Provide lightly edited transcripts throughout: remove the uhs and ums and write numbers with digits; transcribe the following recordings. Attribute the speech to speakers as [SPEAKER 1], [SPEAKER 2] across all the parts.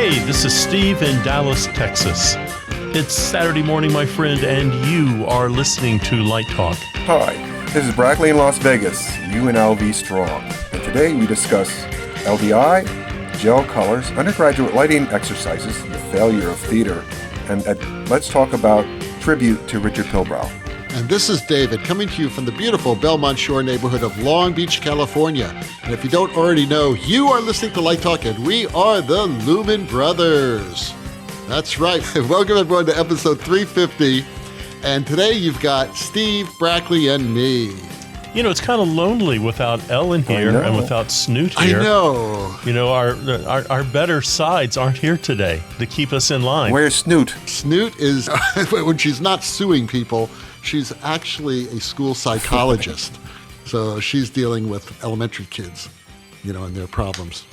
[SPEAKER 1] Hey, this is Steve in Dallas, Texas. It's Saturday morning, my friend, and you are listening to Light Talk.
[SPEAKER 2] Hi, this is Brackley in Las Vegas, UNLV Strong, and today we discuss LDI, gel colors, undergraduate lighting exercises, the failure of theater, and let's talk about tribute to Richard Pilbrow.
[SPEAKER 3] And this is David coming to you from the beautiful Belmont Shore neighborhood of Long Beach, California. And if you don't already know, you are listening to Light Talk, and we are the Lumen Brothers. That's right. Welcome everyone to episode 350. And today you've got Steve, Brackley, and me.
[SPEAKER 1] You know, it's kind of lonely without Ellen here and without Snoot here.
[SPEAKER 3] I know.
[SPEAKER 1] You know, our better sides aren't here today to keep us in line.
[SPEAKER 2] Where's Snoot?
[SPEAKER 3] Snoot is, when she's not suing people, she's actually a school psychologist. So she's dealing with elementary kids, you know, and their problems.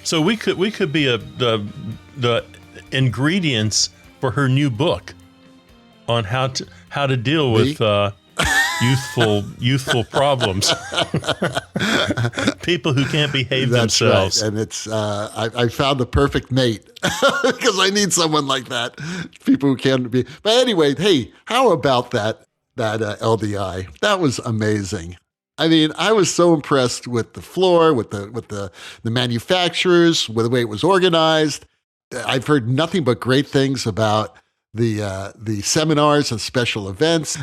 [SPEAKER 1] So we could be the ingredients for her new book on how to deal with youthful problems. People who can't behave themselves.
[SPEAKER 3] Right. And it's I found the perfect mate because I need someone like that. People who can't be. But anyway, hey, how about that LDI? That was amazing. I mean, I was so impressed with the floor, with the manufacturers, with the way it was organized. I've heard nothing but great things about the seminars and special events,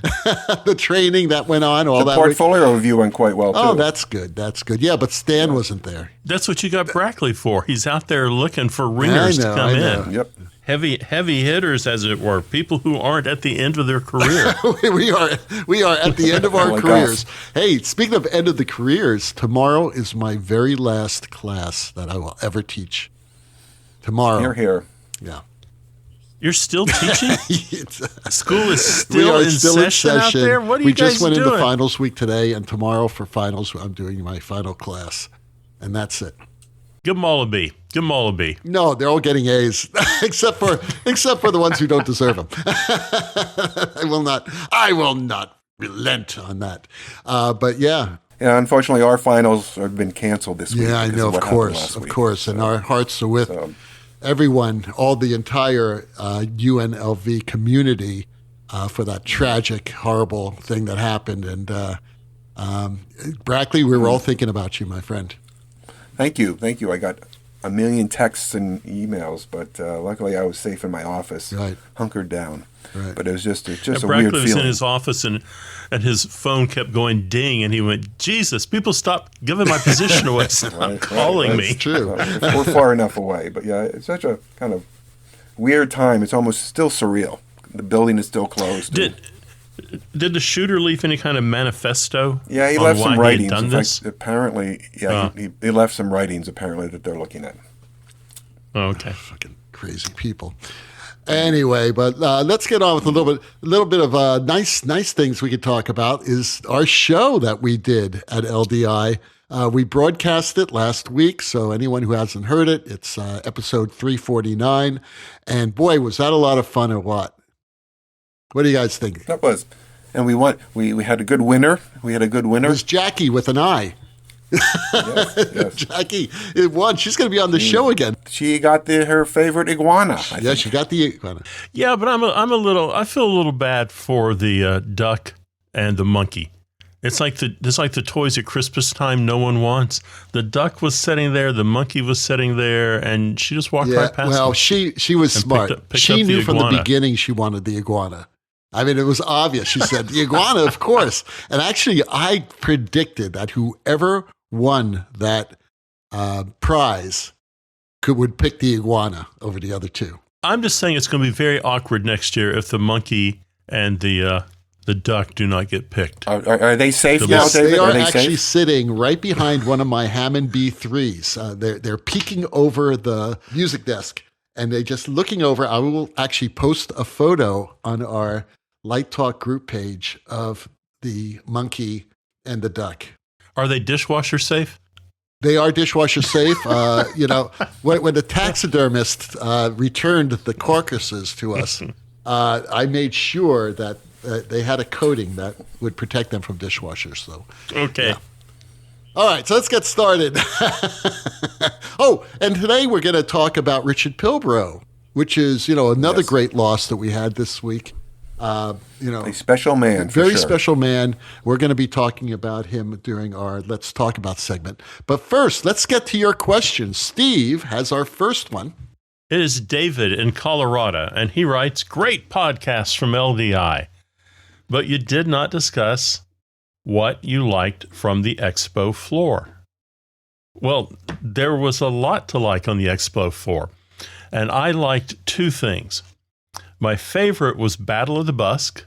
[SPEAKER 3] the training that went on, all that.
[SPEAKER 2] The portfolio review went quite well, too.
[SPEAKER 3] Oh, that's good. That's good. Yeah, but Stan wasn't there.
[SPEAKER 1] That's what you got Brackley for. He's out there looking for ringers to come in.
[SPEAKER 2] Yep.
[SPEAKER 1] Heavy hitters, as it were, people who aren't at the end of their career.
[SPEAKER 3] we are at the end of our careers. Hey, speaking of end of the careers, tomorrow is my very last class that I will ever teach. Tomorrow.
[SPEAKER 2] You're here.
[SPEAKER 3] Yeah.
[SPEAKER 1] You're still teaching? School is still in session out there? What are you guys doing?
[SPEAKER 3] We just went into finals week today, and tomorrow for finals, I'm doing my final class, and that's it.
[SPEAKER 1] Give them all a B. Give them all a B.
[SPEAKER 3] No, they're all getting A's, except for the ones who don't deserve them. I will not relent on that. But yeah.
[SPEAKER 2] Yeah, unfortunately, our finals have been canceled this week.
[SPEAKER 3] Yeah, I know, of course. And our hearts are with everyone, all the entire UNLV community for that tragic, horrible thing that happened. And Brackley, we were all thinking about you, my friend.
[SPEAKER 2] Thank you. I got a million texts and emails, but luckily I was safe in my office, hunkered down. Right. But it was just a weird feeling.
[SPEAKER 1] Brackley was in his office and his phone kept going ding, and he went, Jesus, people stop giving my position away. Stop calling me.
[SPEAKER 3] That's true.
[SPEAKER 2] We're far enough away. But yeah, it's such a kind of weird time. It's almost still surreal. The building is still closed.
[SPEAKER 1] Did the shooter leave any kind of manifesto?
[SPEAKER 2] Yeah, he left some writings.
[SPEAKER 1] In
[SPEAKER 2] fact, apparently, he left some writings, apparently, that they're looking at.
[SPEAKER 1] Oh, okay.
[SPEAKER 3] Fucking crazy people. Anyway, but let's get on with a little bit of nice things we could talk about is our show that we did at LDI. We broadcast it last week, so anyone who hasn't heard it, it's episode 349. And boy, was that a lot of fun or what? What do you guys think?
[SPEAKER 2] That was. And we won. We had a good winner. It
[SPEAKER 3] was Jackie with an I.
[SPEAKER 2] Yes.
[SPEAKER 3] Jackie won. She's going to be on the show again.
[SPEAKER 2] She got her favorite iguana.
[SPEAKER 3] She got the iguana.
[SPEAKER 1] Yeah, but I feel a little bad for the duck and the monkey. It's like the toys at Christmas time no one wants. The duck was sitting there, the monkey was sitting there, and she just walked right past
[SPEAKER 3] well,
[SPEAKER 1] them.
[SPEAKER 3] she was smart. She knew from the beginning she wanted the iguana. I mean, it was obvious. She said, the iguana, of course. And actually, I predicted that whoever won that prize would pick the iguana over the other two.
[SPEAKER 1] I'm just saying it's going to be very awkward next year if the monkey and the duck do not get picked.
[SPEAKER 2] Are they safe now,
[SPEAKER 3] yes,
[SPEAKER 2] David?
[SPEAKER 3] They are
[SPEAKER 2] they
[SPEAKER 3] actually
[SPEAKER 2] safe?
[SPEAKER 3] sitting right behind one of my Hammond B3s. They're peeking over the music desk, and they're just looking over. I will actually post a photo on our Light Talk group page of the monkey and the duck.
[SPEAKER 1] Are they dishwasher safe?
[SPEAKER 3] They are dishwasher safe. When the taxidermist returned the carcasses to us, I made sure that they had a coating that would protect them from dishwashers. So
[SPEAKER 1] okay.
[SPEAKER 3] All right, so let's get started. Oh, and today we're going to talk about Richard Pilbrow, which is, another great loss that we had this week.
[SPEAKER 2] A special man,
[SPEAKER 3] very
[SPEAKER 2] sure.
[SPEAKER 3] special man. We're going to be talking about him during our Let's Talk About segment. But first, let's get to your questions. Steve has our first one.
[SPEAKER 1] It is David in Colorado, and he writes, "Great podcast from LDI, but you did not discuss what you liked from the Expo Floor." Well, there was a lot to like on the Expo Floor, and I liked two things. My favorite was Battle of the Busk,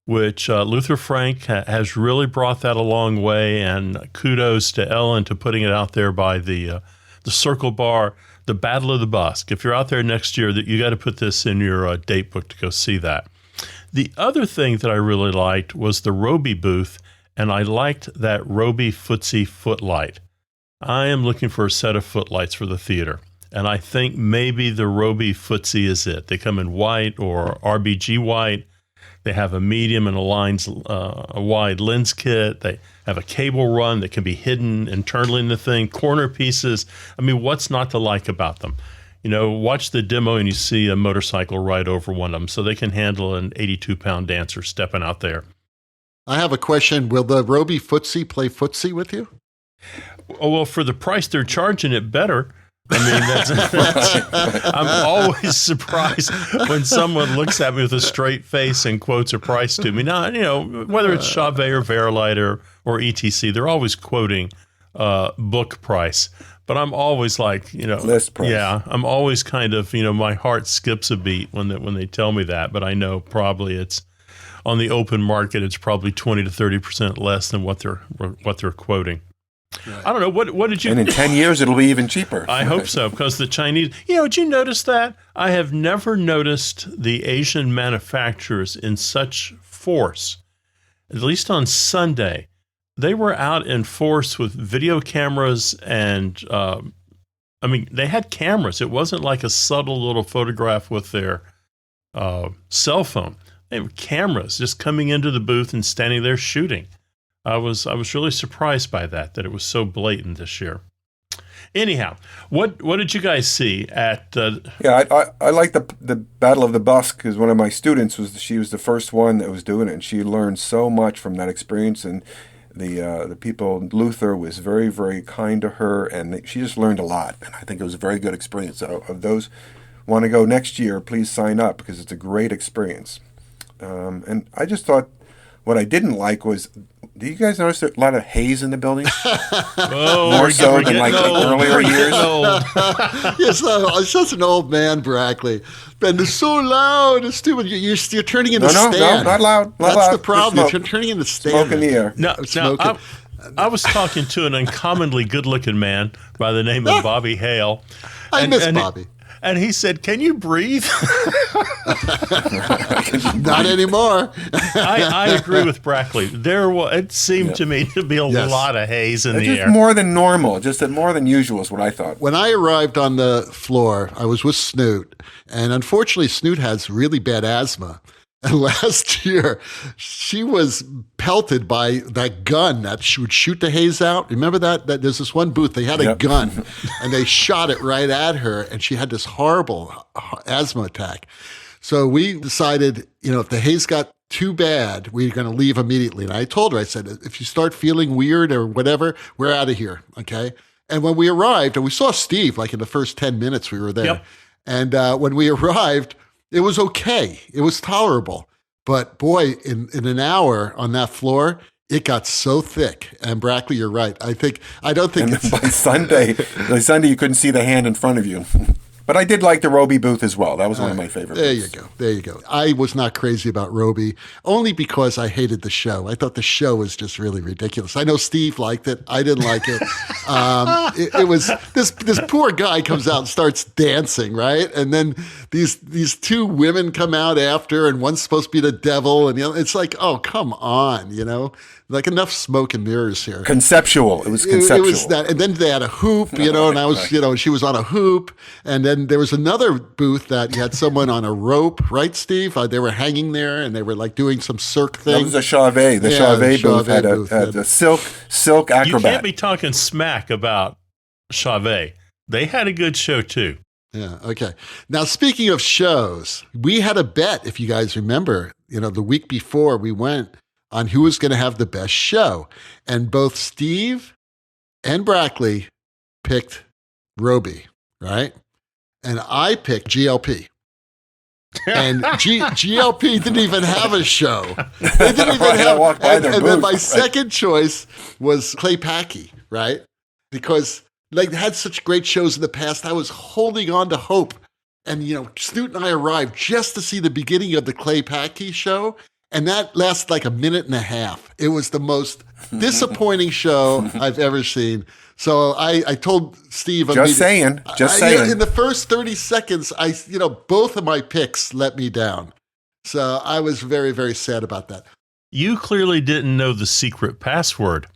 [SPEAKER 1] which Luther Frank has really brought that a long way, and kudos to Ellen to putting it out there by the Circle Bar, the Battle of the Busk. If you're out there next year, that you got to put this in your date book to go see that. The other thing that I really liked was the Robe booth, and I liked that Robe Footsie Footlight. I am looking for a set of footlights for the theater, and I think maybe the Robe Footsie is it. They come in white or RBG white. They have a medium and a wide lens kit. They have a cable run that can be hidden internally in the thing, corner pieces. I mean, what's not to like about them? Watch the demo and you see a motorcycle ride over one of them, so they can handle an 82-pound dancer stepping out there.
[SPEAKER 3] I have a question. Will the Robe Footsie play footsie with you?
[SPEAKER 1] Oh, well, for the price they're charging, it better. I mean, I'm always surprised when someone looks at me with a straight face and quotes a price to me. Now, whether it's Chauvet or Verilight or ETC, they're always quoting book price. But I'm always like,
[SPEAKER 2] list price.
[SPEAKER 1] Yeah, I'm always kind of, my heart skips a beat when they tell me that. But I know probably it's on the open market, it's probably 20 to 30% less than what they're quoting. Right. I don't know. What did you?
[SPEAKER 2] And in 10 years, it'll be even cheaper.
[SPEAKER 1] I hope so, because the Chinese. Did you notice that? I have never noticed the Asian manufacturers in such force. At least on Sunday, they were out in force with video cameras, and they had cameras. It wasn't like a subtle little photograph with their cell phone. They were cameras just coming into the booth and standing there shooting. I was really surprised by that it was so blatant this year. Anyhow, what did you guys see at?
[SPEAKER 2] I like the Battle of the Busk because one of my students she was the first one that was doing it, and she learned so much from that experience. And the people, Luther was very, very kind to her, and she just learned a lot. And I think it was a very good experience. So, of those want to go next year, please sign up because it's a great experience. And I just thought what I didn't like was. Do you guys notice a lot of haze in the building? More so than like earlier years?
[SPEAKER 3] Yes, it's just an old man, Brackley. And it's so loud. It's stupid. You're turning into stand.
[SPEAKER 2] No, not loud.
[SPEAKER 3] That's the problem. You're turning into stand.
[SPEAKER 2] Smoke in the air.
[SPEAKER 1] Now I was talking to an uncommonly good-looking man by the name of Bobby Hale.
[SPEAKER 3] I miss Bobby.
[SPEAKER 1] And he said, "Can you breathe?"
[SPEAKER 3] Not anymore.
[SPEAKER 1] I agree with Brackley. It seemed to me to be a lot of haze in the air.
[SPEAKER 2] Just more than normal, more than usual is what I thought.
[SPEAKER 3] When I arrived on the floor, I was with Snoot, and unfortunately Snoot has really bad asthma. And last year, she was pelted by that gun that she would shoot the haze out. Remember that? There's this one booth, they had a gun, and they shot it right at her, and she had this horrible asthma attack. So we decided, if the haze got too bad, we were going to leave immediately. And I told her, I said, if you start feeling weird or whatever, we're out of here, okay? And when we arrived, and we saw Steve, like in the first 10 minutes we were there. Yep. And when we arrived, it was okay. It was tolerable. But boy, in an hour on that floor, it got so thick. And Brackley, you're right. I don't think
[SPEAKER 2] and by Sunday, you couldn't see the hand in front of you. But I did like the Robe booth as well. That was one of my favorite booths.
[SPEAKER 3] There you go. I was not crazy about Robe, only because I hated the show. I thought the show was just really ridiculous. I know Steve liked it. I didn't like it. It was this poor guy comes out and starts dancing, right? And then these two women come out after, and one's supposed to be the devil, and it's like, oh, come on, like enough smoke and mirrors here.
[SPEAKER 2] Conceptual. It was conceptual.
[SPEAKER 3] It was that, and then they had a hoop, and I was, she was on a hoop, and then there was another booth that you had someone on a rope, right, Steve? They were hanging there, and they were like doing some cirque thing.
[SPEAKER 2] That was a Chauvet. The Chauvet booth had a silk acrobat.
[SPEAKER 1] You can't be talking smack about Chauvet. They had a good show too.
[SPEAKER 3] Yeah. Okay. Now, speaking of shows, we had a bet, if you guys remember, the week before we went on who was going to have the best show. And both Steve and Brackley picked Robe, right? And I picked GLP. And GLP didn't even have a show. They didn't even have. And then my second choice was Clay Packy, right? Because they had such great shows in the past. I was holding on to hope. And, Snoot and I arrived just to see the beginning of the Clay Packy show. And that lasted like a minute and a half. It was the most disappointing show I've ever seen. So I told Steve,
[SPEAKER 2] just saying.
[SPEAKER 3] In the first 30 seconds, both of my picks let me down. So I was very, very sad about that.
[SPEAKER 1] You clearly didn't know the secret password,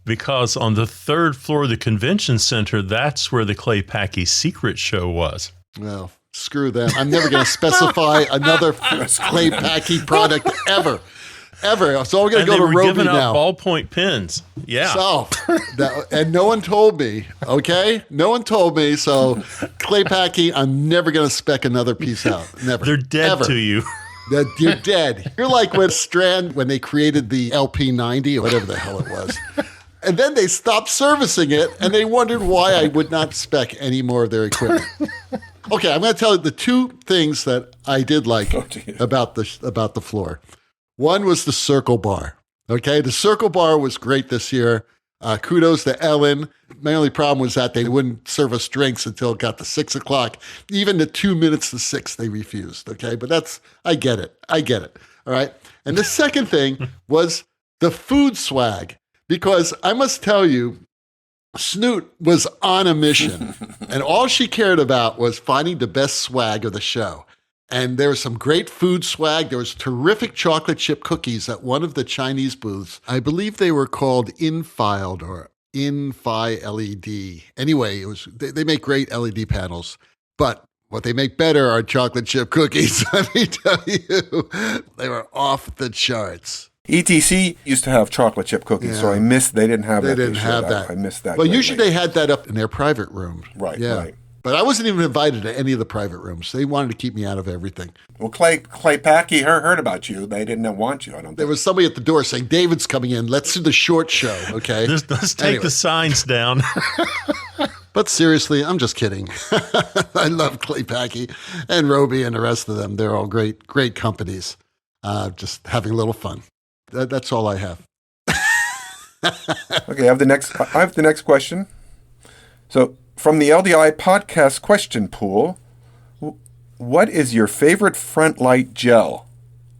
[SPEAKER 1] because on the third floor of the convention center, that's where the Clay Packy secret show was.
[SPEAKER 3] Well, screw them. I'm never going to specify another Clay Packy product ever. So I'm going to go to Robe now.
[SPEAKER 1] They were giving out ballpoint pens. Yeah.
[SPEAKER 3] So, and no one told me, okay? No one told me. So Clay Packy, I'm never going to spec another piece out. Never.
[SPEAKER 1] They're dead to you.
[SPEAKER 3] You're dead. You're like when Strand, when they created the LP90 or whatever the hell it was. And then they stopped servicing it, and they wondered why I would not spec any more of their equipment. Okay, I'm going to tell you the two things that I did like about the floor. One was the circle bar. Okay, the circle bar was great this year. Kudos to Ellen. My only problem was that they wouldn't serve us drinks until it got to 6 o'clock. Even the 2 minutes to 6, they refused. Okay, but I get it. All right. And the second thing was the food swag. Because I must tell you, Snoot was on a mission, and all she cared about was finding the best swag of the show. And there was some great food swag. There was terrific chocolate chip cookies at one of the Chinese booths. I believe they were called Infiled or Infi LED. Anyway, they make great LED panels, but what they make better are chocolate chip cookies. Let me tell you, they were off the charts.
[SPEAKER 2] ETC used to have chocolate chip cookies, so I missed. They didn't have that.
[SPEAKER 3] They didn't have that.
[SPEAKER 2] I missed that.
[SPEAKER 3] Well, usually they had that up in their private room.
[SPEAKER 2] Right.
[SPEAKER 3] Yeah.
[SPEAKER 2] Right.
[SPEAKER 3] But I wasn't even invited to any of the private rooms. They wanted to keep me out of everything.
[SPEAKER 2] Well, Clay Packy heard about you. They didn't want you. I don't think.
[SPEAKER 3] There was somebody at the door saying, "David's coming in. Let's do the short show." Okay.
[SPEAKER 1] Let's take the signs down.
[SPEAKER 3] But seriously, I'm just kidding. I love Clay Packy and Roby and the rest of them. They're all great companies. Just having a little fun. That's all I have.
[SPEAKER 2] Okay, I have the next question. So, from the LDI podcast question pool, what is your favorite front light gel?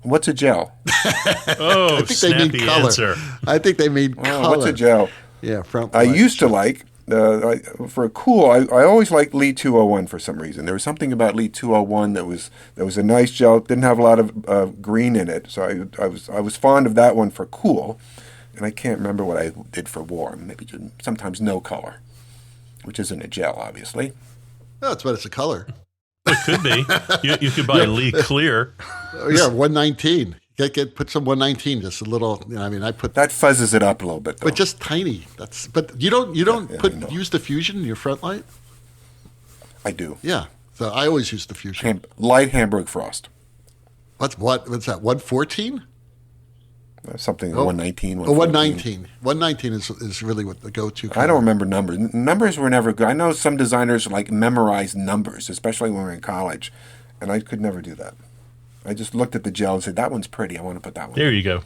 [SPEAKER 2] What's a gel?
[SPEAKER 1] I think they mean color. Answer.
[SPEAKER 3] I think they mean color.
[SPEAKER 2] What's a gel?
[SPEAKER 3] Yeah, front light.
[SPEAKER 2] I used to like, for a cool, I always liked Lee 201 for some reason. There was something about Lee 201 that was a nice gel. Didn't have a lot of green in it, so I was fond of that one for cool. And I can't remember what I did for warm. Maybe sometimes no color, which isn't a gel, obviously.
[SPEAKER 3] No, that's what it's a color.
[SPEAKER 1] It could be. You could buy Lee Clear.
[SPEAKER 3] Oh, yeah, 119. Put some 119, just a little. I put
[SPEAKER 2] that fuzzes it up a little bit, though.
[SPEAKER 3] But just tiny. But you don't use diffusion in your front light.
[SPEAKER 2] I do.
[SPEAKER 3] Yeah, so I always use diffusion.
[SPEAKER 2] Light Hamburg frost.
[SPEAKER 3] What's that? 114.
[SPEAKER 2] Something 119.
[SPEAKER 3] 119. 119 is really what the go-to.
[SPEAKER 2] I don't remember numbers. Numbers were never good. I know some designers memorize numbers, especially when we were in college, and I could never do that. I just looked at the gel and said, "That one's pretty. I want to put that one."
[SPEAKER 1] There you go.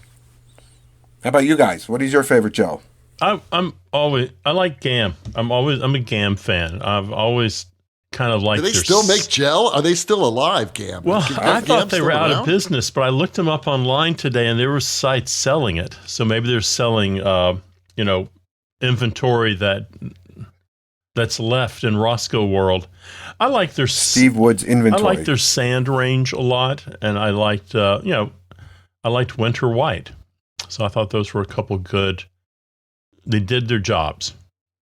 [SPEAKER 2] How about you guys? What is your favorite gel?
[SPEAKER 1] I like GAM. I'm a GAM fan. I've always kind of liked.
[SPEAKER 3] Do they still make gel? Are they still alive, GAM?
[SPEAKER 1] Well, I thought they were out of business, but I looked them up online today, and there were sites selling it. So maybe they're selling, inventory that's left in Roscoe World. I like their
[SPEAKER 2] Steve Wood's inventory.
[SPEAKER 1] I like their sand range a lot, and I liked Winter White. So I thought those were a couple good. They did their jobs.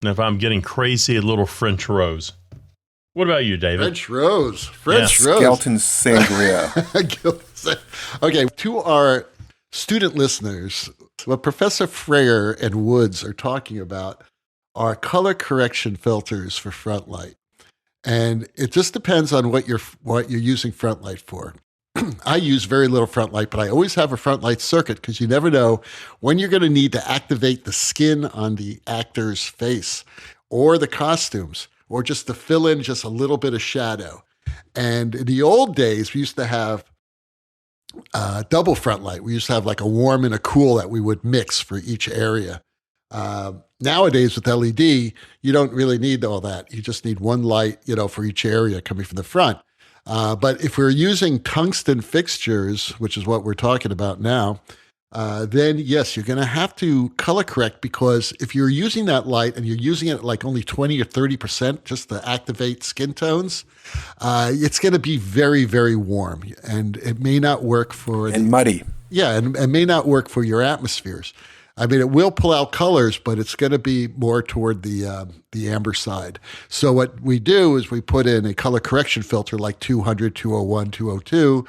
[SPEAKER 1] Now, if I'm getting crazy, a little French rose. What about you, David?
[SPEAKER 3] French rose. French rose.
[SPEAKER 2] Skelton Sangria.
[SPEAKER 3] Okay, to our student listeners, what Professor Freyer and Woods are talking about are color correction filters for front light. And it just depends on what you're using front light for. I use very little front light, but I always have a front light circuit because you never know when you're going to need to activate the skin on the actor's face or the costumes, or just to fill in just a little bit of shadow. And in the old days, we used to have double front light. We used to have like a warm and a cool that we would mix for each area. Nowadays with LED, you don't really need all that. You just need one light, for each area coming from the front. But if we're using tungsten fixtures, which is what we're talking about now, then yes, you're going to have to color correct, because if you're using that light and you're using it like only 20 or 30% just to activate skin tones, it's going to be very, very warm, and it may not work for
[SPEAKER 2] muddy.
[SPEAKER 3] Yeah, and may not work for your atmospheres. I mean, it will pull out colors, but it's going to be more toward the amber side. So what we do is we put in a color correction filter like 200, 201, 202,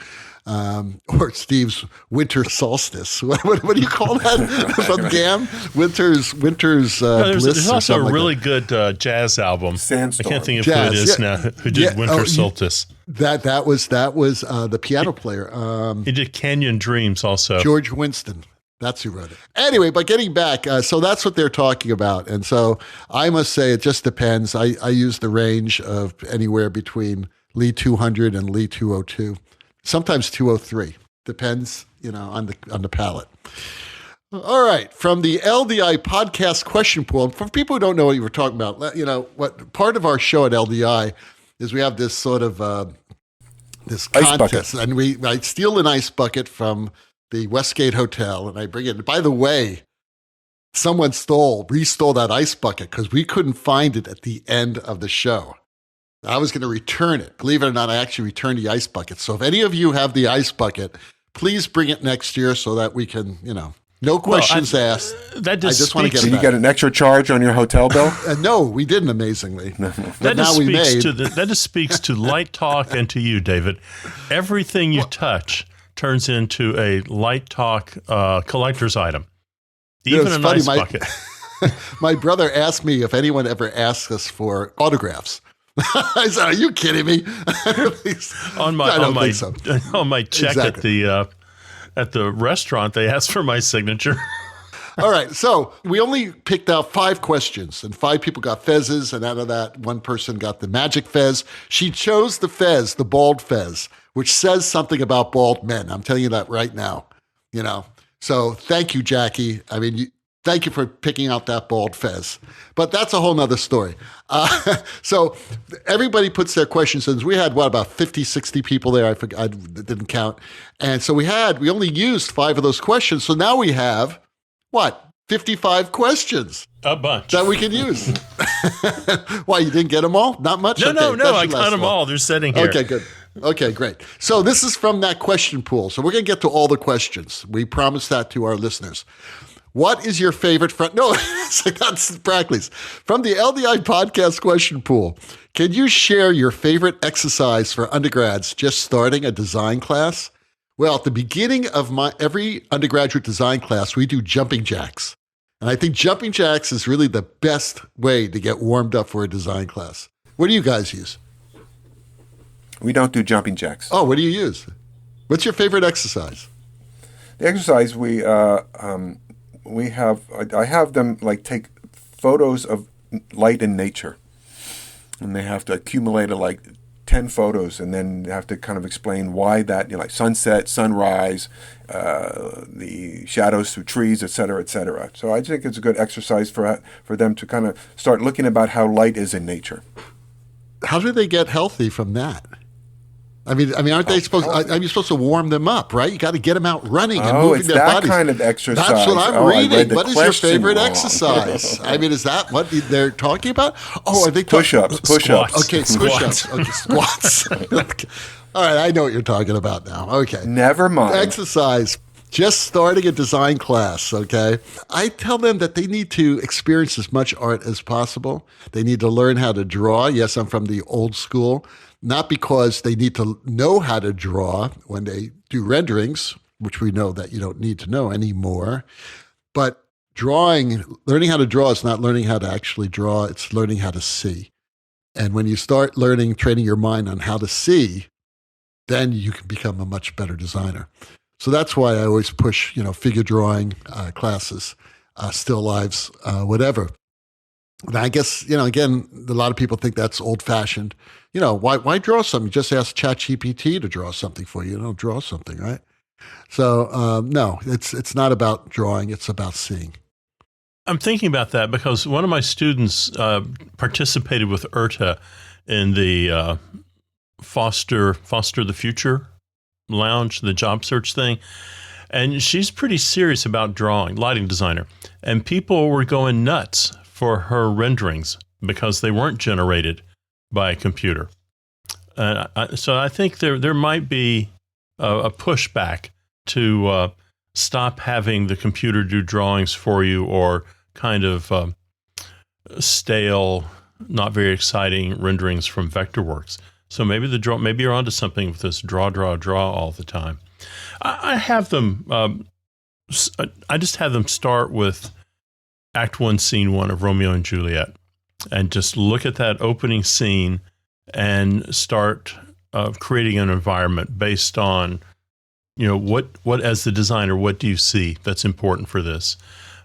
[SPEAKER 3] or Steve's winter solstice. What do you call that from GAM? Winter's bliss.
[SPEAKER 1] There's also a really good jazz album.
[SPEAKER 2] Sandstorm.
[SPEAKER 1] I can't think of who it is now. Who did Winter Solstice?
[SPEAKER 3] That was the piano player.
[SPEAKER 1] He did Canyon Dreams also.
[SPEAKER 3] George Winston. That's who wrote it. Anyway, but getting back, so that's what they're talking about. And so I must say it just depends. I use the range of anywhere between Lee 200 and Lee 202, sometimes 203. Depends, on the palette. All right. From the LDI podcast question pool, for people who don't know what you were talking about, what part of our show at LDI is we have this sort of this
[SPEAKER 2] ice
[SPEAKER 3] contest.
[SPEAKER 2] bucket.
[SPEAKER 3] And I steal an ice bucket from the Westgate Hotel, and I bring it. By the way, someone restole that ice bucket because we couldn't find it at the end of the show. I was going to return it. Believe it or not, I actually returned the ice bucket. So if any of you have the ice bucket, please bring it next year so that we can, no questions asked.
[SPEAKER 1] That just
[SPEAKER 3] I just want to get
[SPEAKER 2] Did
[SPEAKER 3] it
[SPEAKER 2] you
[SPEAKER 3] back.
[SPEAKER 2] get an extra charge on your hotel bill?
[SPEAKER 3] No, we didn't, amazingly.
[SPEAKER 1] That just speaks to Light Talk and to you, David. Everything you touch turns into a Light Talk collector's item. Even an ice bucket.
[SPEAKER 3] My brother asked me if anyone ever asks us for autographs. I said, "Are you kidding me?"
[SPEAKER 1] on my check
[SPEAKER 3] Exactly.
[SPEAKER 1] at the restaurant, they asked for my signature.
[SPEAKER 3] All right, so we only picked out 5 questions, and 5 people got fezzes, and out of that, one person got the magic fez. She chose the fez, the bald fez, which says something about bald men. I'm telling you that right now, So thank you, Jackie. I mean, thank you for picking out that bald fez. But that's a whole nother story. So everybody puts their questions in. We had, about 50, 60 people there. I didn't count. And so we only used 5 of those questions. So now we have, 55 questions.
[SPEAKER 1] A bunch.
[SPEAKER 3] That we can use. Why, you didn't get them all? Not much?
[SPEAKER 1] No, I got them all. They're sitting here.
[SPEAKER 3] Okay, good. Okay, great. So this is from that question pool. So we're going to get to all the questions. We promised that to our listeners. What is your favorite front? No, that's Brackley's. From the LDI podcast question pool, can you share your favorite exercise for undergrads just starting a design class? Well, at the beginning of every undergraduate design class, we do jumping jacks. And I think jumping jacks is really the best way to get warmed up for a design class. What do you guys use?
[SPEAKER 2] We don't do jumping jacks.
[SPEAKER 3] Oh, what do you use? What's your favorite exercise?
[SPEAKER 2] The exercise I have them take photos of light in nature, and they have to accumulate 10 photos, and then they have to kind of explain why that, like sunset, sunrise, the shadows through trees, et cetera, et cetera. So I think it's a good exercise for them to kind of start looking about how light is in nature.
[SPEAKER 3] How do they get healthy from that? I mean, aren't they supposed? Are you supposed to warm them up, right? You got to get them out running and moving
[SPEAKER 2] it's
[SPEAKER 3] their
[SPEAKER 2] that
[SPEAKER 3] bodies.
[SPEAKER 2] kind of exercise.
[SPEAKER 3] That's what I'm reading. What is your favorite
[SPEAKER 2] wrong.
[SPEAKER 3] exercise? I mean, is that what they're talking about? Oh, are they
[SPEAKER 2] push-ups? Push-ups.
[SPEAKER 3] Okay, push-ups. Okay, squats. Okay. All right, I know what you're talking about now. Okay,
[SPEAKER 2] never mind.
[SPEAKER 3] Exercise. just starting a design class, okay? I tell them that they need to experience as much art as possible. They need to learn how to draw. Yes, I'm from the old school, not because they need to know how to draw when they do renderings, which we know that you don't need to know anymore, but learning how to draw is not learning how to actually draw, it's learning how to see. And when you start training your mind on how to see, then you can become a much better designer. So that's why I always push, figure drawing classes, still lives, whatever. And I guess, again, a lot of people think that's old fashioned. Why draw something? Just ask ChatGPT to draw something for you. Draw something, right? So no, it's not about drawing. It's about seeing.
[SPEAKER 1] I'm thinking about that because one of my students participated with Erta in the Foster the Future Lounge, the job search thing. And she's pretty serious about drawing, lighting designer. And people were going nuts for her renderings because they weren't generated by a computer. So I think there might be a pushback to stop having the computer do drawings for you or kind of stale, not very exciting renderings from Vectorworks. So maybe maybe you're onto something with this draw all the time. I have them. I just have them start with Act 1, Scene 1 of Romeo and Juliet, and just look at that opening scene and start creating an environment based on, what as the designer, what do you see that's important for this?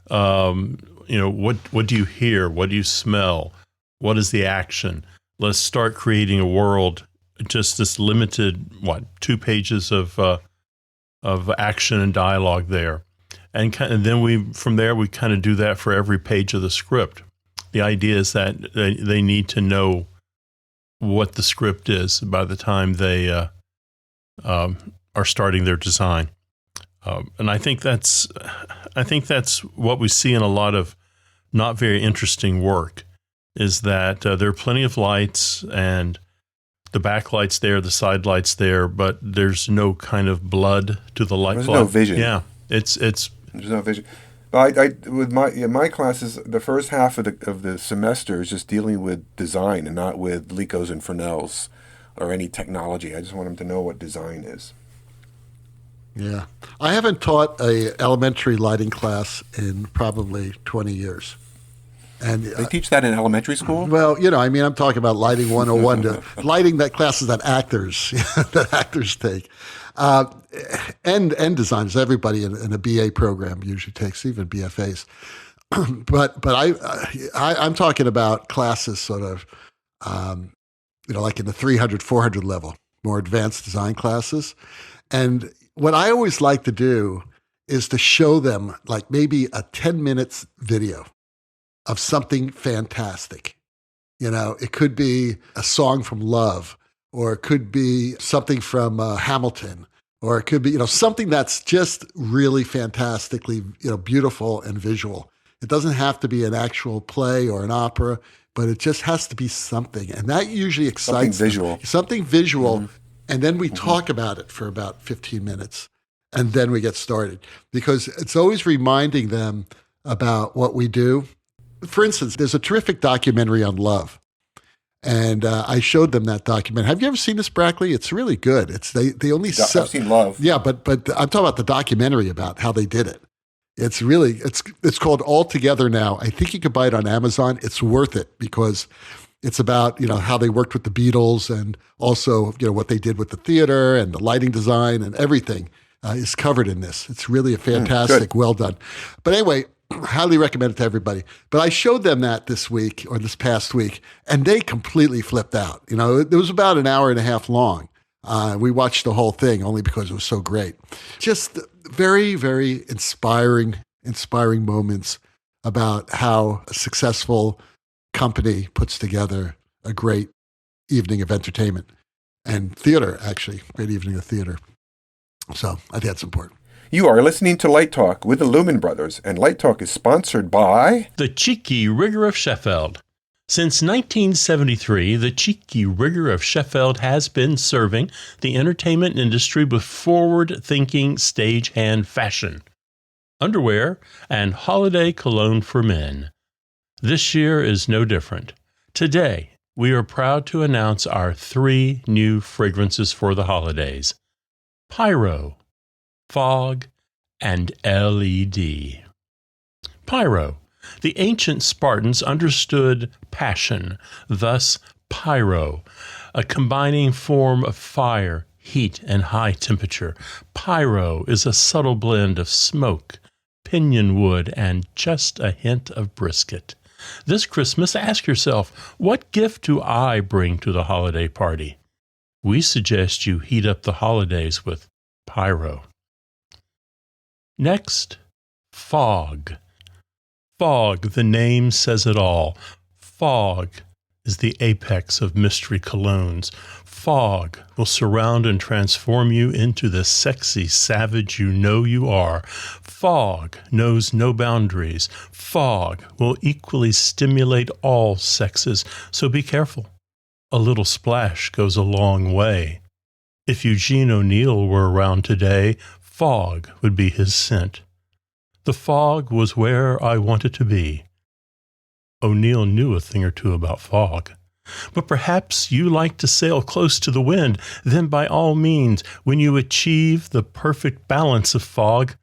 [SPEAKER 1] What do you hear? What do you smell? What is the action? Let's start creating a world, just this limited, 2 pages of action and dialogue there. And then from there, we kind of do that for every page of the script. The idea is that they need to know what the script is by the time they are starting their design. And I think that's what we see in a lot of not very interesting work, is that there are plenty of lights and the backlight's there, the side light's there, but there's no kind of blood to the light.
[SPEAKER 2] There's no vision.
[SPEAKER 1] Yeah, it's
[SPEAKER 2] there's no vision. With my classes, the first half of the semester is just dealing with design and not with Licos and Fresnels or any technology. I just want them to know what design is.
[SPEAKER 3] Yeah, I haven't taught a elementary lighting class in probably 20 years. And
[SPEAKER 2] they teach that in elementary school?
[SPEAKER 3] Well, I'm talking about lighting 101, lighting that classes that actors take. And designers, everybody in a BA program usually takes, even BFAs. but I'm talking about classes sort of, like in the 300, 400 level, more advanced design classes. And what I always like to do is to show them like maybe a 10 minutes video of something fantastic. It could be a song from Love, or it could be something from Hamilton, or it could be, something that's just really fantastically, beautiful and visual. It doesn't have to be an actual play or an opera, but it just has to be something. And that usually excites something visual. Mm-hmm. And then we talk about it for about 15 minutes, and then we get started, because it's always reminding them about what we do. For instance, there's a terrific documentary on love, and I showed them that documentary. Have you ever seen this, Brackley? It's really good. They only
[SPEAKER 2] I've seen Love.
[SPEAKER 3] Yeah, but I'm talking about the documentary about how they did it. It's really it's called All Together Now. I think you could buy it on Amazon. It's worth it because it's about how they worked with the Beatles, and also what they did with the theater and the lighting design and everything is covered in this. It's really a fantastic, well done. But anyway, highly recommend it to everybody. But I showed them that this past week, and they completely flipped out. It was about an hour and a half long. We watched the whole thing only because it was so great. Just very, very inspiring moments about how a successful company puts together a great evening of entertainment and theater, actually. Great evening of theater. So I think that's important.
[SPEAKER 2] You are listening to Light Talk with the Lumen Brothers, and Light Talk is sponsored by
[SPEAKER 1] the Cheeky Rigger of Sheffield. Since 1973, the cheeky rigor of Sheffield has been serving the entertainment industry with forward-thinking stagehand fashion, underwear, and holiday cologne for men. This year is no different. Today, we are proud to announce our 3 new fragrances for the holidays: Pyro, Fog, and LED. Pyro. The ancient Spartans understood passion, thus pyro, a combining form of fire, heat, and high temperature. Pyro is a subtle blend of smoke, pinyon wood, and just a hint of brisket. This Christmas, ask yourself, what gift do I bring to the holiday party? We suggest you heat up the holidays with Pyro. Next, Fog. Fog, the name says it all. Fog is the apex of mystery colognes. Fog will surround and transform you into the sexy savage you know you are. Fog knows no boundaries. Fog will equally stimulate all sexes, so be careful. A little splash goes a long way. If Eugene O'Neill were around today, Fog would be his scent. The fog was where I wanted to be. O'Neill knew a thing or two about fog. But perhaps you like to sail close to the wind. Then by all means, when you achieve the perfect balance of fog,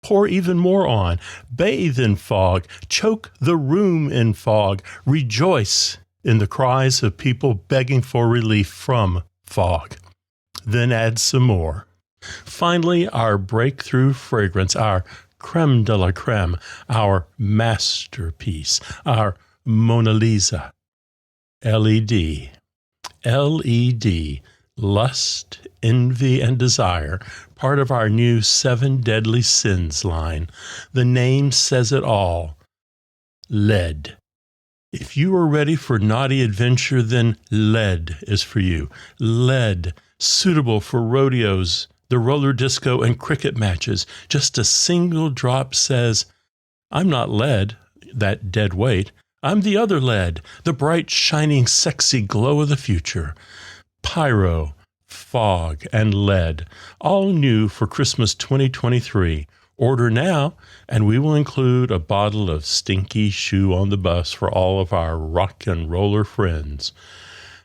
[SPEAKER 1] pour even more on. Bathe in fog. Choke the room in fog. Rejoice in the cries of people begging for relief from fog. Then add some more. Finally, our breakthrough fragrance, our creme de la creme, our masterpiece, our Mona Lisa. LED. LED. Lust, envy, and desire. Part of our new 7 Deadly Sins line. The name says it all. Lead. If you are ready for naughty adventure, then lead is for you. Lead. Suitable for rodeos, the roller disco, and cricket matches. Just a single drop says, I'm not lead, that dead weight. I'm the other lead, the bright, shining, sexy glow of the future. Pyro, fog, and lead, all new for Christmas 2023. Order now, and we will include a bottle of stinky shoe on the bus for all of our rock and roller friends.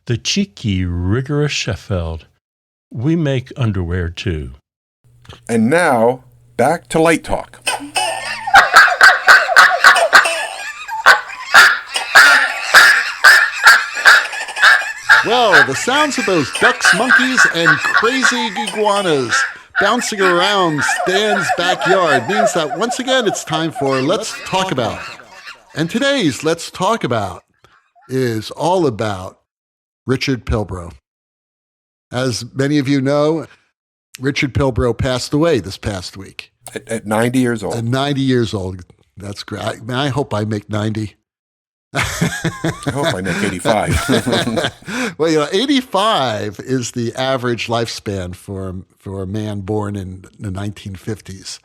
[SPEAKER 1] The cheeky, rigorous Sheffield. We make underwear, too.
[SPEAKER 2] And now, back to Light Talk.
[SPEAKER 3] Well, the sounds of those ducks, monkeys, and crazy iguanas bouncing around Stan's backyard means that once again it's time for Let's Talk About. And today's Let's Talk About is all about Richard Pilbrow. As many of you know, Richard Pilbrow passed away this past week.
[SPEAKER 2] At 90 years old.
[SPEAKER 3] At 90 years old. That's great. I hope I make 90.
[SPEAKER 2] I hope I make 85.
[SPEAKER 3] Well, 85 is the average lifespan for a man born in the 1950s.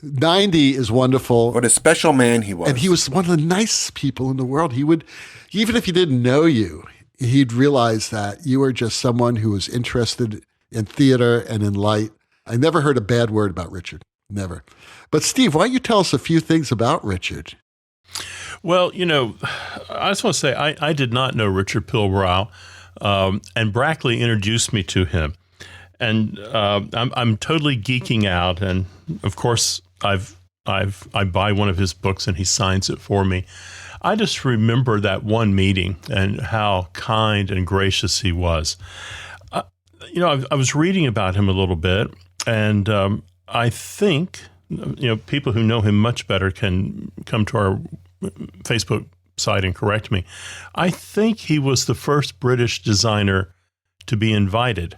[SPEAKER 3] 90 is wonderful.
[SPEAKER 2] What a special man he was.
[SPEAKER 3] And he was one of the nicest people in the world. He would, even if he didn't know you, he'd realize that you were just someone who was interested in theater and in light. I never heard a bad word about Richard. Never. But Steve, why don't you tell us a few things about Richard?
[SPEAKER 1] Well, I just want to say I did not know Richard Pilbrow, and Brackley introduced me to him. And I'm totally geeking out. And of course, I buy one of his books and he signs it for me. I just remember that one meeting and how kind and gracious he was. I was reading about him a little bit, and I think, people who know him much better can come to our Facebook site and correct me. I think he was the first British designer to be invited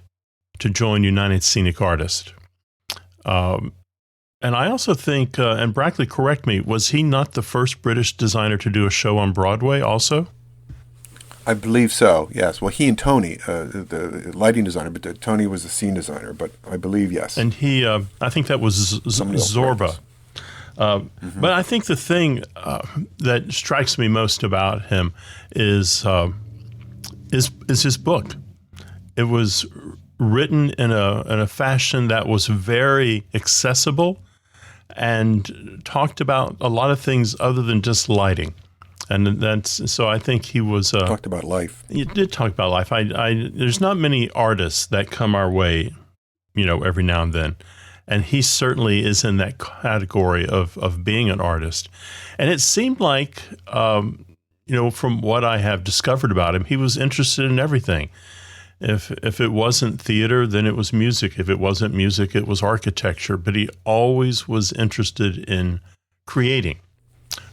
[SPEAKER 1] to join United Scenic Artists. And I also think, and Brackley, correct me, was he not the first British designer to do a show on Broadway also?
[SPEAKER 2] I believe so, yes. Well, he and Tony, the lighting designer, but Tony was the scene designer, but I believe yes.
[SPEAKER 1] And he, I think that was Zorba. But I think the thing that strikes me most about him is his book. It was written in a fashion that was very accessible and talked about a lot of things other than just lighting. And so I think he was
[SPEAKER 2] Talked about life.
[SPEAKER 1] He did talk about life. There's not many artists that come our way, every now and then. And he certainly is in that category of being an artist. And it seemed like, from what I have discovered about him, he was interested in everything. If it wasn't theater, then it was music. If it wasn't music, it was architecture. But he always was interested in creating.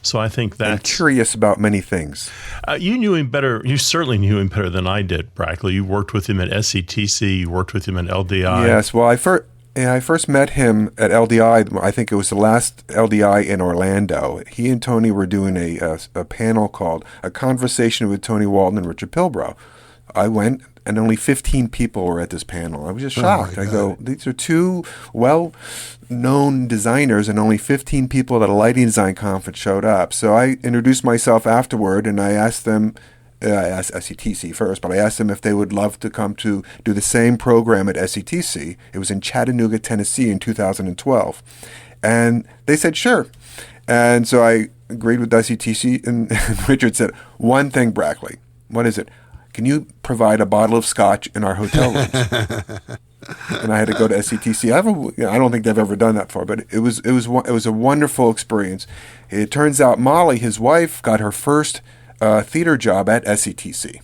[SPEAKER 1] So I think that's...
[SPEAKER 2] And curious about many things.
[SPEAKER 1] You knew him better. You certainly knew him better than I did, Brackley. You worked with him at SETC. You worked with him at LDI.
[SPEAKER 2] Yes, well, I first met him at LDI. I think it was the last LDI in Orlando. He and Tony were doing a panel called A Conversation with Tony Walton and Richard Pilbrow. I went, and only 15 people were at this panel. I was just shocked. I go, these are two well-known designers, and only 15 people at a lighting design conference showed up. So I introduced myself afterward, and I asked them, I asked SETC first, but I asked them if they would love to come to do the same program at SETC. It was in Chattanooga, Tennessee in 2012. And they said, sure. And so I agreed with SETC, and Richard said, one thing, Brackley. What is it? Can you provide a bottle of scotch in our hotel rooms? And I had to go to SETC. I don't think they've ever done that before, but it was a wonderful experience. It turns out Molly, his wife, got her first theater job at SETC.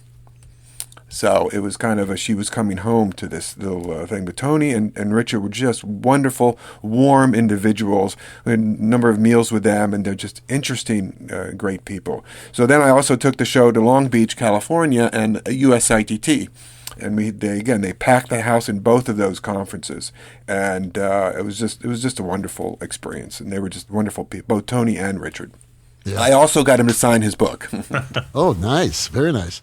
[SPEAKER 2] So it was kind of she was coming home to this little thing. But Tony and Richard were just wonderful, warm individuals. We had a number of meals with them, and they're just interesting, great people. So then I also took the show to Long Beach, California, and USITT. And they packed the house in both of those conferences, and it was just a wonderful experience. And they were just wonderful people, both Tony and Richard. Yeah. I also got him to sign his book.
[SPEAKER 3] Oh, nice. Very nice.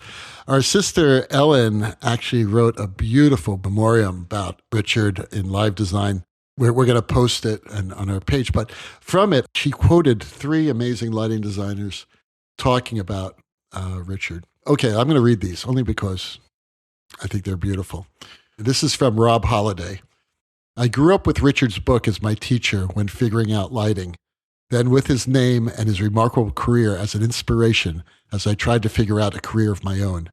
[SPEAKER 3] Our sister Ellen actually wrote a beautiful memoriam about Richard in live design. We're going to post it on our page. But from it, she quoted 3 amazing lighting designers talking about Richard. Okay, I'm going to read these only because I think they're beautiful. This is from Rob Holliday. I grew up with Richard's book as my teacher when figuring out lighting. Then with his name and his remarkable career as an inspiration as I tried to figure out a career of my own.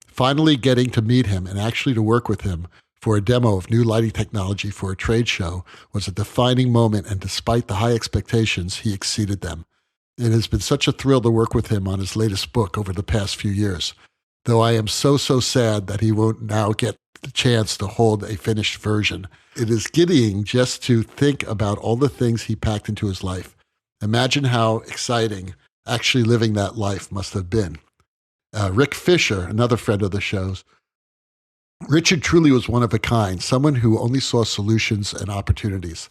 [SPEAKER 3] Finally getting to meet him and actually to work with him for a demo of new lighting technology for a trade show was a defining moment, and despite the high expectations, he exceeded them. It has been such a thrill to work with him on his latest book over the past few years, though I am so sad that he won't now get the chance to hold a finished version. It is giddying just to think about all the things he packed into his life. Imagine how exciting actually living that life must have been. Rick Fisher, another friend of the show's, Richard truly was one of a kind, someone who only saw solutions and opportunities.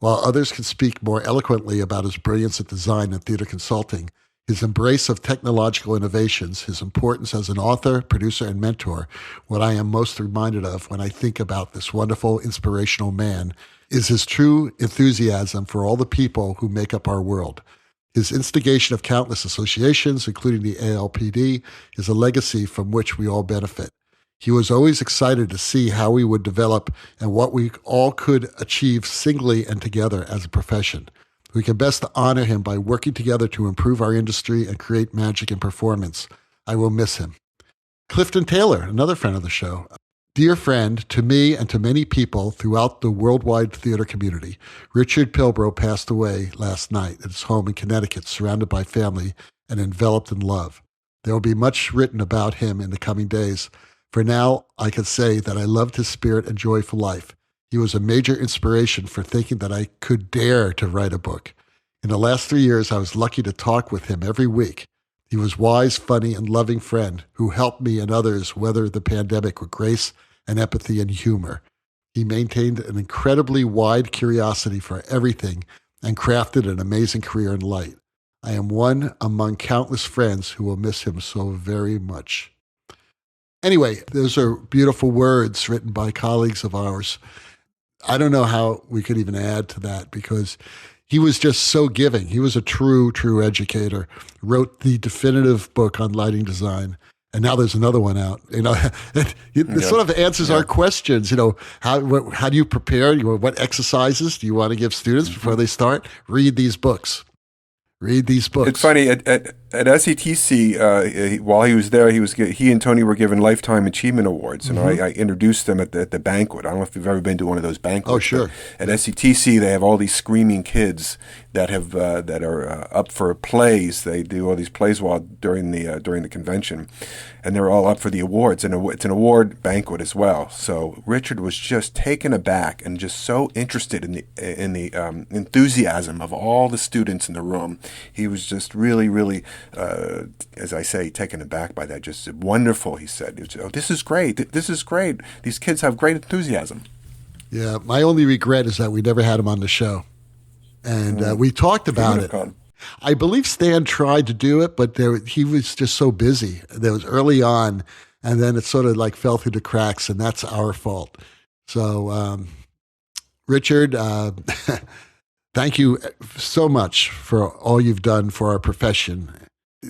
[SPEAKER 3] While others can speak more eloquently about his brilliance at design and theater consulting, his embrace of technological innovations, his importance as an author, producer, and mentor, what I am most reminded of when I think about this wonderful, inspirational man is his true enthusiasm for all the people who make up our world. His instigation of countless associations, including the ALPD, is a legacy from which we all benefit. He was always excited to see how we would develop and what we all could achieve singly and together as a profession. We can best honor him by working together to improve our industry and create magic in performance. I will miss him. Clifton Taylor, another friend of the show. Dear friend, to me and to many people throughout the worldwide theater community, Richard Pilbrow passed away last night at his home in Connecticut, surrounded by family and enveloped in love. There will be much written about him in the coming days. For now, I can say that I loved his spirit and joy for life. He was a major inspiration for thinking that I could dare to write a book. In the last 3 years, I was lucky to talk with him every week. He was wise, funny, and loving friend who helped me and others weather the pandemic with grace and empathy and humor. He maintained an incredibly wide curiosity for everything and crafted an amazing career in light. I am one among countless friends who will miss him so very much. Anyway, those are beautiful words written by colleagues of ours. I don't know how we could even add to that because he was just so giving. He was a true educator. Wrote the definitive book on lighting design. And now there's another one out. It sort of answers our questions. How do you prepare? What exercises do you want to give students before they start? Read these books. It's
[SPEAKER 2] funny at SETC while he was there, he and Tony were given Lifetime Achievement Awards, and I introduced them at the banquet. I don't know if you've ever been to one of those banquets.
[SPEAKER 3] Oh, sure.
[SPEAKER 2] At SETC, they have all these screaming kids that are up for plays. They do all these plays during the convention, and they're all up for the awards. And it's an award banquet as well. So Richard was just taken aback and just so interested in the enthusiasm of all the students in the room. He was just really, really, as I say, taken aback by that. Just wonderful, he said. This is great. This is great. These kids have great enthusiasm.
[SPEAKER 3] Yeah, my only regret is that we never had him on the show. And we talked about it. I believe Stan tried to do it, but he was just so busy. There was early on, and then it sort of like fell through the cracks, and that's our fault. So, Richard, thank you so much for all you've done for our profession,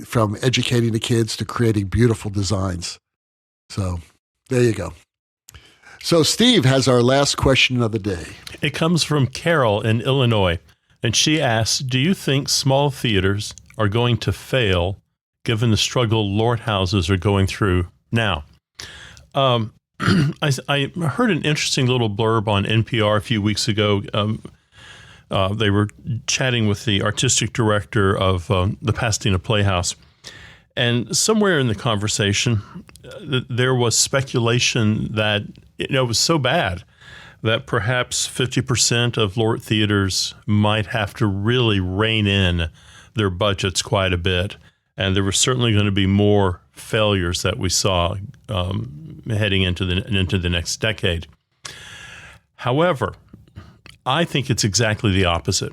[SPEAKER 3] from educating the kids to creating beautiful designs. So there you go. So Steve has our last question of the day.
[SPEAKER 1] It comes from Carol in Illinois, and she asks, do you think small theaters are going to fail given the struggle Lord houses are going through now? I heard an interesting little blurb on NPR a few weeks ago. They were chatting with the artistic director of the Pasadena Playhouse. And somewhere in the conversation, there was speculation that it was so bad that perhaps 50% of Lord theaters might have to really rein in their budgets quite a bit. And there were certainly going to be more failures that we saw heading into the next decade. However, I think it's exactly the opposite.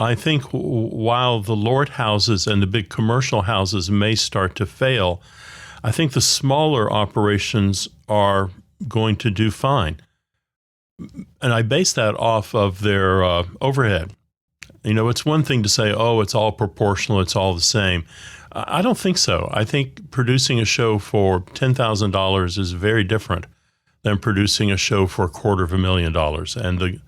[SPEAKER 1] I think while the Lord houses and the big commercial houses may start to fail, I think the smaller operations are going to do fine. And I base that off of their overhead. It's one thing to say, oh, it's all proportional, it's all the same. I don't think so. I think producing a show for $10,000 is very different than producing a show for $250,000. And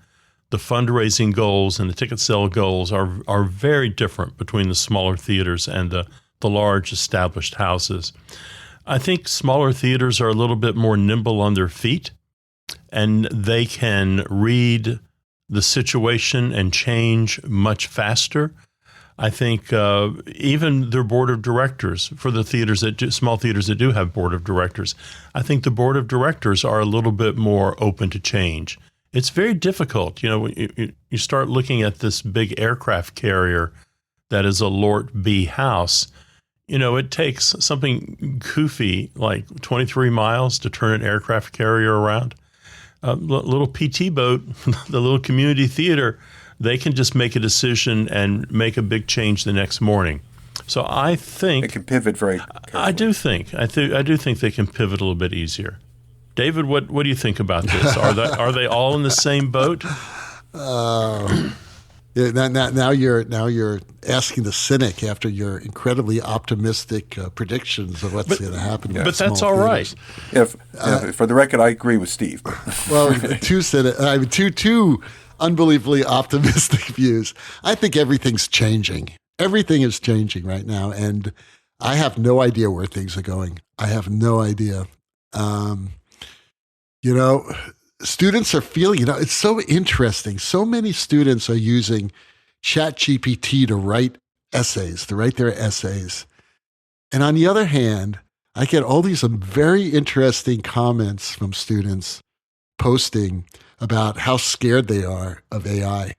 [SPEAKER 1] the fundraising goals and the ticket sale goals are very different between the smaller theaters and the large established houses. I think smaller theaters are a little bit more nimble on their feet, and they can read the situation and change much faster. I think even their board of directors, for the small theaters that do have board of directors, I think the board of directors are a little bit more open to change. It's very difficult. You start looking at this big aircraft carrier that is a Lort B house. It takes something goofy like 23 miles to turn an aircraft carrier around. A little PT boat, the little community theater, they can just make a decision and make a big change the next morning. So I think
[SPEAKER 2] they can pivot very carefully.
[SPEAKER 1] I do think they can pivot a little bit easier. David, what do you think about this? Are they all in the same boat?
[SPEAKER 3] Now you're asking the cynic after your incredibly optimistic predictions of what's going to happen.
[SPEAKER 1] But that's all right.
[SPEAKER 2] For the record, I agree with Steve.
[SPEAKER 3] Well, two unbelievably optimistic views. I think everything's changing. Everything is changing right now, and I have no idea where things are going. I have no idea. Students are feeling, it's so interesting. So many students are using ChatGPT to write their essays. And on the other hand, I get all these very interesting comments from students posting about how scared they are of AI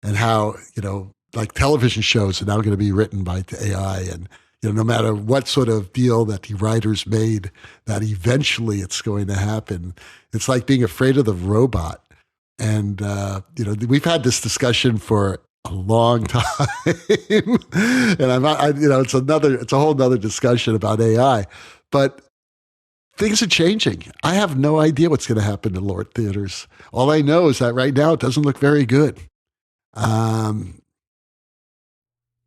[SPEAKER 3] and how, like television shows are now going to be written by AI, and no matter what sort of deal that the writers made, that eventually it's going to happen. It's like being afraid of the robot. And, we've had this discussion for a long time. And it's a whole nother discussion about AI. But things are changing. I have no idea what's going to happen to Lord theaters. All I know is that right now it doesn't look very good.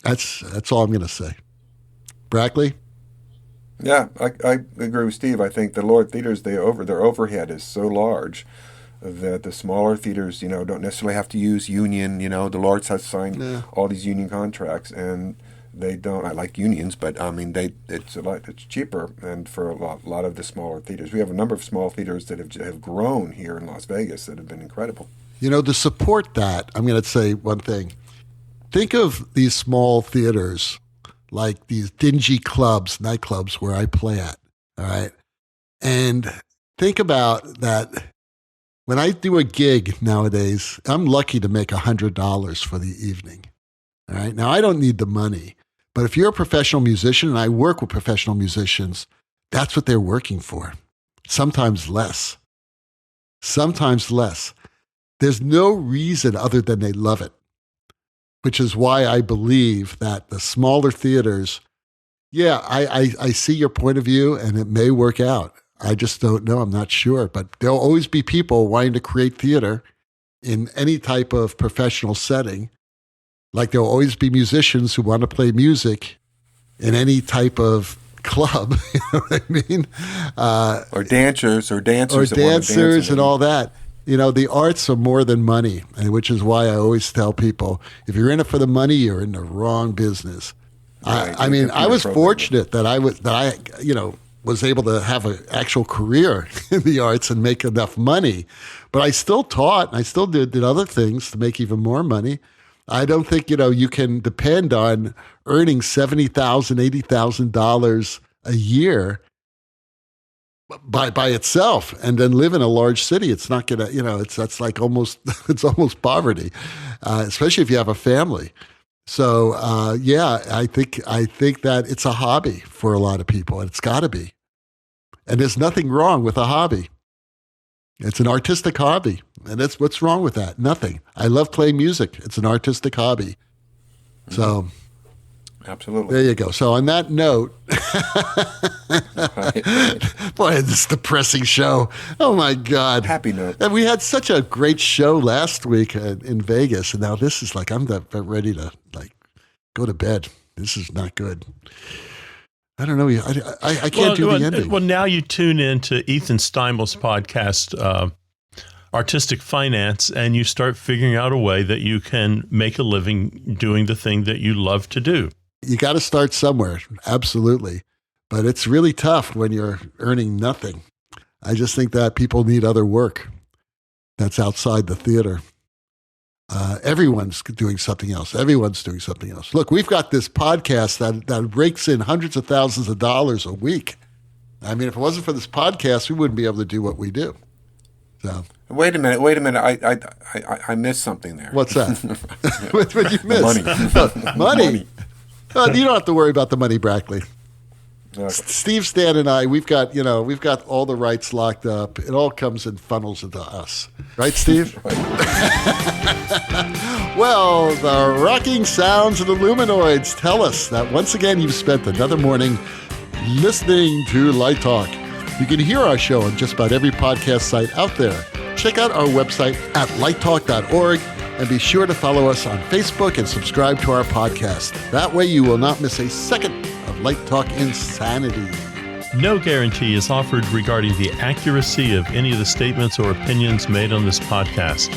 [SPEAKER 3] That's all I'm going to say. Brackley?
[SPEAKER 2] Yeah, I agree with Steve. I think the lower theaters, their overhead is so large that the smaller theaters, don't necessarily have to use union. The Lords has signed all these union contracts, and they don't. I like unions, but I mean, it's cheaper, and for a lot of the smaller theaters, we have a number of small theaters that have grown here in Las Vegas that have been incredible.
[SPEAKER 3] To support that, I'm going to say one thing. Think of these small theaters like these dingy nightclubs where I play at, all right? And think about that. When I do a gig nowadays, I'm lucky to make $100 for the evening, all right? Now, I don't need the money, but if you're a professional musician, and I work with professional musicians, that's what they're working for. Sometimes less. There's no reason other than they love it, which is why I believe that the smaller theaters, I see your point of view, and it may work out. I just don't know. I'm not sure. But there'll always be people wanting to create theater in any type of professional setting. Like there'll always be musicians who want to play music in any type of club. You know what I mean?
[SPEAKER 2] Or dancers
[SPEAKER 3] and all that. The arts are more than money, and which is why I always tell people, if you're in it for the money, you're in the wrong business. Right. I was fortunate that I was able to have an actual career in the arts and make enough money, but I still taught and I still did other things to make even more money. I don't think, you can depend on earning $70,000, $80,000 a year by itself and then live in a large city. It's not going to, that's like it's almost poverty, especially if you have a family. So, I think that it's a hobby for a lot of people, and it's got to be. And there's nothing wrong with a hobby. It's an artistic hobby, and that's what's wrong with that. Nothing. I love playing music. It's an artistic hobby. So,
[SPEAKER 2] absolutely.
[SPEAKER 3] There you go. So on that note, boy, this depressing show. Oh my God.
[SPEAKER 2] Happy note.
[SPEAKER 3] And we had such a great show last week in Vegas, and now this is like I'm ready to go to bed. This is not good. I don't know. I can't do the ending.
[SPEAKER 1] Well, now you tune into Ethan Steimel's podcast, Artistic Finance, and you start figuring out a way that you can make a living doing the thing that you love to do.
[SPEAKER 3] You got to start somewhere. Absolutely. But it's really tough when you're earning nothing. I just think that people need other work that's outside the theater. Everyone's doing something else. Look, we've got this podcast that rakes in hundreds of thousands of dollars a week. I mean, if it wasn't for this podcast, we wouldn't be able to do what we do. So
[SPEAKER 2] wait a minute. I missed something there.
[SPEAKER 3] What's that? What did you miss? Money. You don't have to worry about the money, Brackley. Okay. Steve, Stan, and I, we've got all the rights locked up. It all comes in funnels into us. Right, Steve?
[SPEAKER 2] Right.
[SPEAKER 3] Well, the rocking sounds of the Luminoids tell us that once again you've spent another morning listening to Light Talk. You can hear our show on just about every podcast site out there. Check out our website at lighttalk.org and be sure to follow us on Facebook and subscribe to our podcast. That way you will not miss a second of Light Talk insanity.
[SPEAKER 1] No guarantee is offered regarding the accuracy of any of the statements or opinions made on this podcast.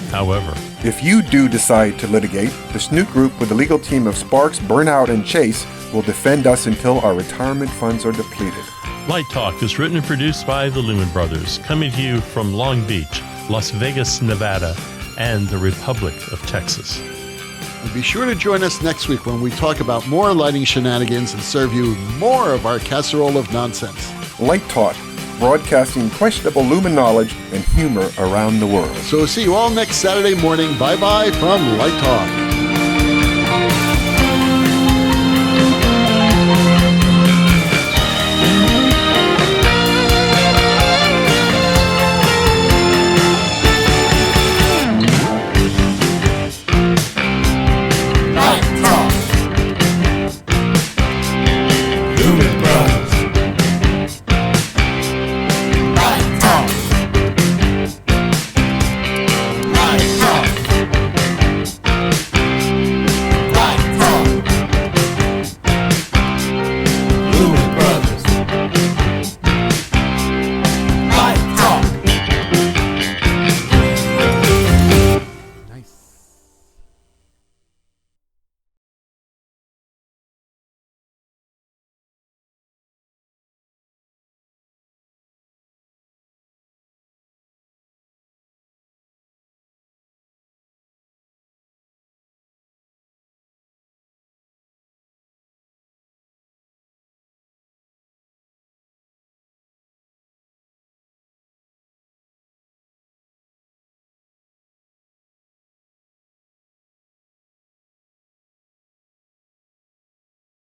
[SPEAKER 1] However,
[SPEAKER 2] if you do decide to litigate, the Snoot Group with a legal team of Sparks, Burnout, and Chase will defend us until our retirement funds are depleted.
[SPEAKER 1] Light Talk is written and produced by the Lumen Brothers, coming to you from Long Beach, Las Vegas, Nevada, and the Republic of Texas.
[SPEAKER 3] And be sure to join us next week when we talk about more lighting shenanigans and serve you more of our casserole of nonsense.
[SPEAKER 2] Light Talk, broadcasting questionable Lumen knowledge and humor around the world.
[SPEAKER 3] So we'll see you all next Saturday morning. Bye-bye from Light Talk.